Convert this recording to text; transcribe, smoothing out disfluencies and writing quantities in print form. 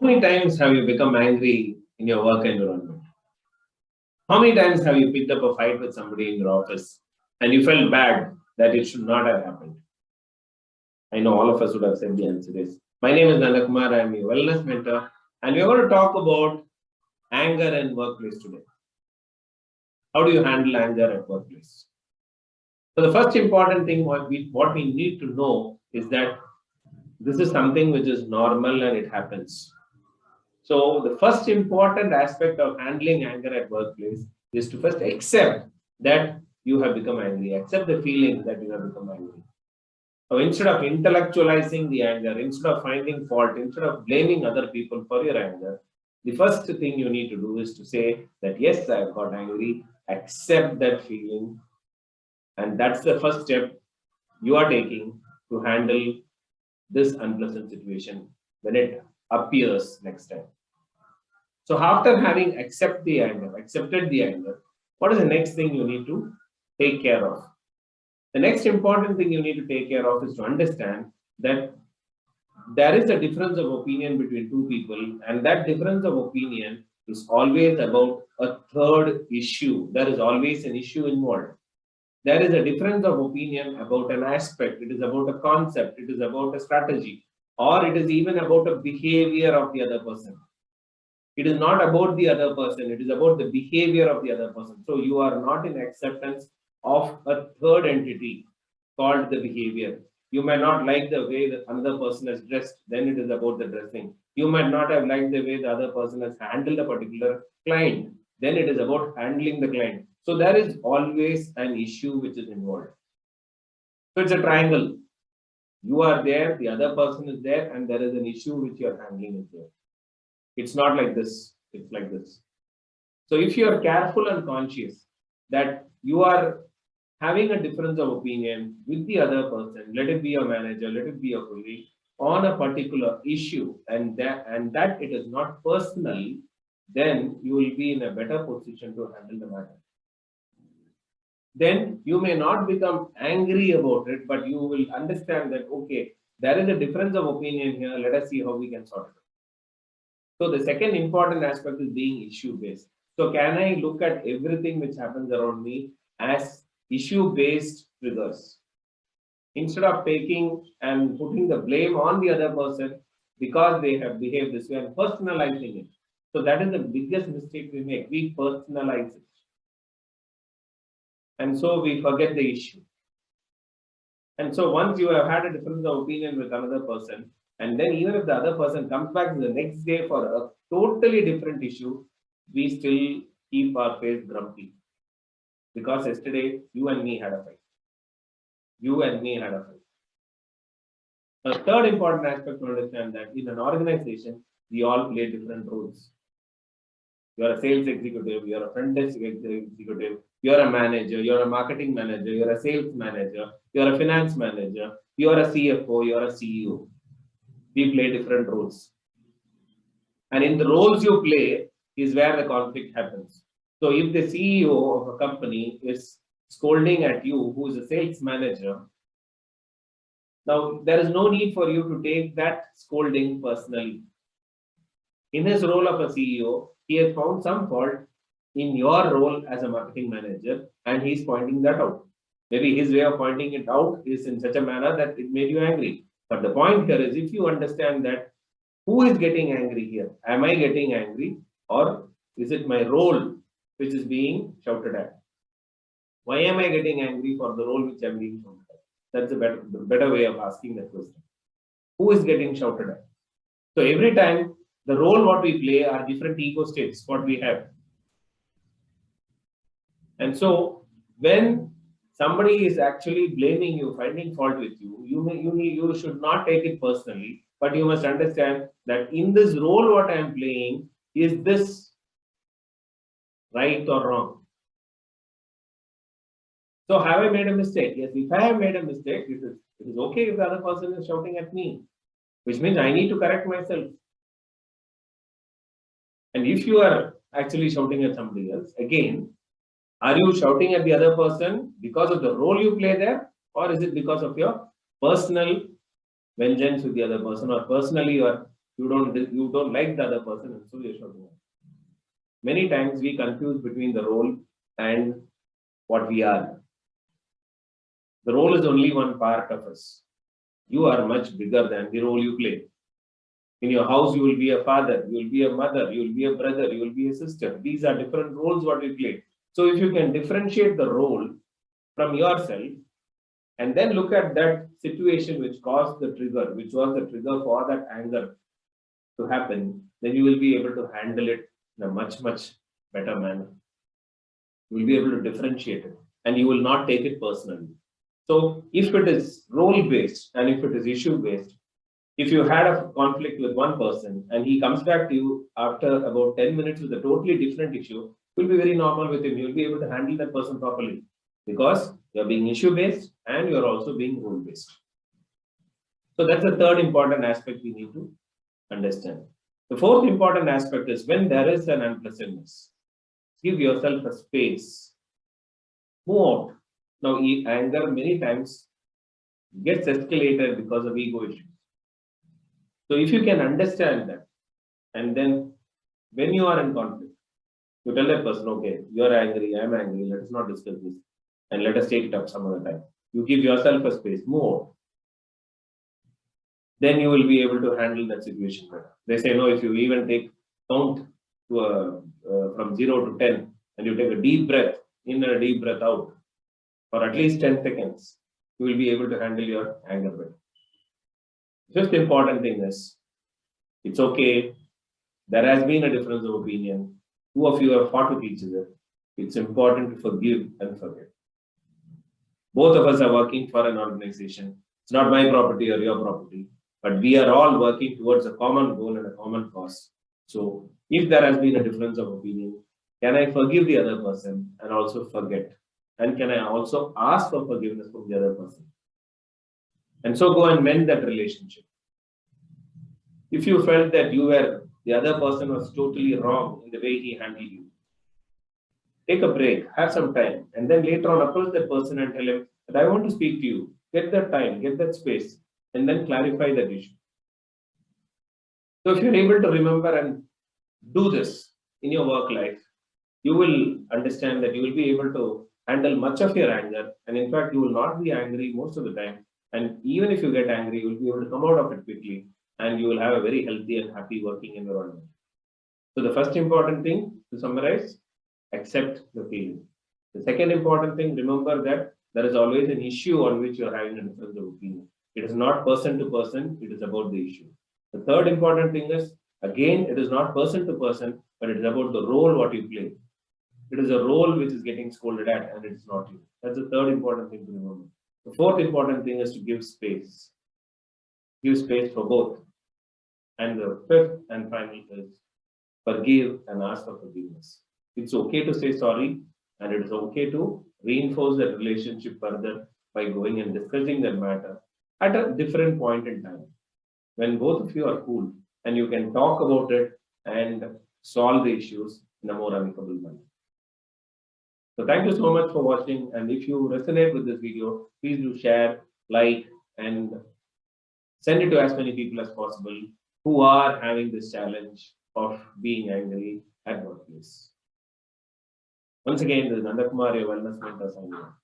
How many times have you become angry in your work environment? How many times have you picked up a fight with somebody in your office and you felt bad that it should not have happened? I know all of us would have said the answer is. My name is Nandakumar, I am a wellness mentor, and we are going to talk about anger in workplace today. How do you handle anger at workplace? So the first important thing what we need to know is that this is something which is normal and it happens. So the first important aspect of handling anger at workplace is to first accept that you have become angry, accept the feeling that you have become angry. So instead of intellectualizing the anger, instead of finding fault, instead of blaming other people for your anger, the first thing you need to do is to say that yes, I have got angry, accept that feeling, and that's the first step you are taking to handle this unpleasant situation when it appears next time. So after having accepted the anger, what is the next thing you need to take care of? The next important thing you need to take care of is to understand that there is a difference of opinion between two people, and that difference of opinion is always about a third issue. There is always an issue involved. There is a difference of opinion about an aspect, it is about a concept, it is about a strategy, or it is even about a behavior of the other person. It is not about the other person, it is about the behavior of the other person. So you are not in acceptance of a third entity called the behavior. You may not like the way that another person is dressed, then it is about the dressing. You might not have liked the way the other person has handled a particular client, then it is about handling the client. So there is always an issue which is involved. So it's a triangle. You are there, the other person is there, and there is an issue which you are handling is there. It's not like this, it's like this. So if you are careful and conscious that you are having a difference of opinion with the other person, let it be a manager, let it be a colleague, on a particular issue, and that it is not personal, then you will be in a better position to handle the matter. Then you may not become angry about it, but you will understand that, okay, there is a difference of opinion here, let us see how we can sort it out. So the second important aspect is being issue-based. So can I look at everything which happens around me as issue-based triggers? Instead of taking and putting the blame on the other person because they have behaved this way and personalizing it. So that is the biggest mistake we make. We personalize it. And so we forget the issue. And so once you have had a difference of opinion with another person, and then even if the other person comes back the next day for a totally different issue, we still keep our face grumpy. Because yesterday, you and me had a fight. The third important aspect to understand that in an organization, we all play different roles. You are a sales executive, you are a front desk executive, you are a manager, you are a marketing manager, you are a sales manager, you are a finance manager, you are a CFO, you are a CEO. We play different roles. And in the roles you play is where the conflict happens. So if the CEO of a company is scolding at you, who is a sales manager, now there is no need for you to take that scolding personally. In his role of a CEO, he has found some fault in your role as a marketing manager, and he's pointing that out. Maybe his way of pointing it out is in such a manner that it made you angry. But the point here is, if you understand that who is getting angry here? Am I getting angry, or is it my role which is being shouted at? Why am I getting angry for the role which I'm being shouted at? That's a better way of asking that question. Who is getting shouted at? So every time the role what we play are different ego states, what we have. And so when somebody is actually blaming you, finding fault with you, you should not take it personally, but you must understand that in this role what I am playing, is this right or wrong? So have I made a mistake? Yes, if I have made a mistake, it is okay if the other person is shouting at me, which means I need to correct myself. And if you are actually shouting at somebody else, again, are you shouting at the other person because of the role you play there, or is it because of your personal vengeance with the other person, or personally you are you don't like the other person, and so you're shouting at. Many times we confuse between the role and what we are. The role is only one part of us. You are much bigger than the role you play. In your house, you will be a father, you will be a mother, you will be a brother, you will be a sister. These are different roles what we play. So if you can differentiate the role from yourself and then look at that situation which caused the trigger, which was the trigger for that anger to happen, then you will be able to handle it in a much, much better manner. You will be able to differentiate it and you will not take it personally. So if it is role based and if it is issue based, if you had a conflict with one person and he comes back to you after about 10 minutes with a totally different issue, it will be very normal with him. You'll be able to handle that person properly because you're being issue based and you're also being role based. So that's the third important aspect we need to understand. The fourth important aspect is when there is an unpleasantness, give yourself a space, move out. Now, anger many times gets escalated because of ego issues. So if you can understand that, and then when you are in conflict, you tell that person, okay, you're angry, I'm angry, let us not discuss this, and let us take it up some other time. You give yourself a space, more. Then you will be able to handle that situation better. They say, no, if you even count to from 0 to 10, and you take a deep breath in and a deep breath out, for at least 10 seconds, you will be able to handle your anger better. Just important thing is, it's okay. There has been a difference of opinion. Two of you have fought with each other. It's important to forgive and forget. Both of us are working for an organization. It's not my property or your property, but we are all working towards a common goal and a common cause. So if there has been a difference of opinion, can I forgive the other person and also forget? And can I also ask for forgiveness from the other person? And so go and mend that relationship. If you felt that the other person was totally wrong in the way he handled you, take a break, have some time, and then later on approach that person and tell him that I want to speak to you. Get that time, get that space, and then clarify that issue. So if you're able to remember and do this in your work life, you will understand that you will be able to handle much of your anger, and in fact, you will not be angry most of the time. And even if you get angry, you will be able to come out of it quickly, and you will have a very healthy and happy working environment. So the first important thing to summarize, accept the feeling. The second important thing, remember that there is always an issue on which you are having a difference of opinion. It is not person to person, it is about the issue. The third important thing is, again, it is not person to person, but it is about the role what you play. It is a role which is getting scolded at, and it is not you. That's the third important thing to remember. The fourth important thing is to give space. Give space for both. And the fifth and final is forgive and ask for forgiveness. It's okay to say sorry, and it is okay to reinforce that relationship further by going and discussing that matter at a different point in time when both of you are cool and you can talk about it and solve the issues in a more amicable manner. So thank you so much for watching, and if you resonate with this video, please do share, like, and send it to as many people as possible who are having this challenge of being angry at workplace. Once again, this is Nandakumar, your wellness mentor signing off.